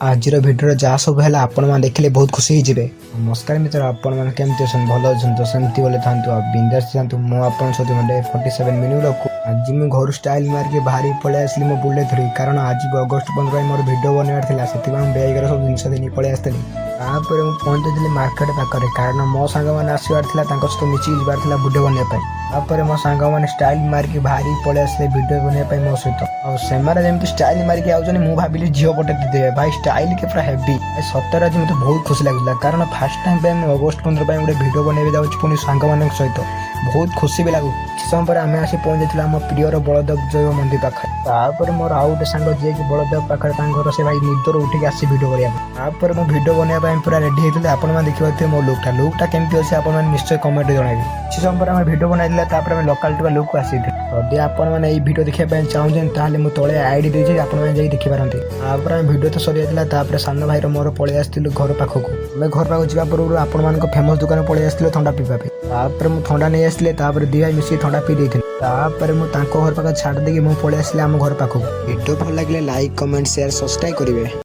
आजर video जहाँ सब है आपण मैंने देखिले बहुत खुशी होते। नमस्कार मित्र, आपण मैंने केमती अच्छा भल अच्छा तो सेमती बोले था बिंदास था मुझे 47 मिनिट आज मैं घर स्टाइल मार्के बाहरी पलि आसली मो बुलेट धरी कारण आज अगस्ट 15 मोर भिडियो बनवार से बैग सब जिन नहीं पलि आसती। तापर मुझे पहुंची मार्केट पाखे कारण मो सांग मैंने आसबार सहित मिसिक जबार भिडियो बनवाई। मो सांग मैंने स्टाइल मार्के बाहरी पलि आसले भिडियो बनवाई मो सहित और जमी स्टाइल मार्के आउन मुझे भाविली झील पटे दे भाई स्टाइल के पूरा हेवी सतर आज मतलब बहुत खुशी लगुला कारण फास्ट टाइम अगस्ट 15 गोटे भिडियो बनवाई जाऊँ पुणी सांग मान सहित बहुत खुशी भी लगू। किसी समय पर आम आसी पहुंची आम प्रियर बलदेव जैव मंदिर पाखे मोर आउ गोटे सांग जी कि बलदेव पाखे घर से भाई निदर उठिक आसी भिडियो करने मो भिडियो बनवाई पूरा रेडी होते आपने देखिए मो लुकटा केमती अच्छे आप निश्चय कमेंट जनइबे। किसी समय पर आम भिडियो बनवाई लोकालिटी लुक आसी जदि आपने भिडियो देखा चाहते मुझे तले आईडी देती आपने देखिपारती। भिडियो तो सरी जाता सान भाई मोर पलि आसलु घर पाखक आम घर पाक जा पूर्व आपण फेमस दुकान पलि आसलु थंडा पीवाई मुझे थंडा नहीं आसले दी भाई मिसिक थंडा पी देती मुझे घर पाक छाड़ देकी मुझे पलि आसली आम घर पाखक। भिडियो भल लगे लाइक कमेंट शेयर सब्सक्राइब करेंगे।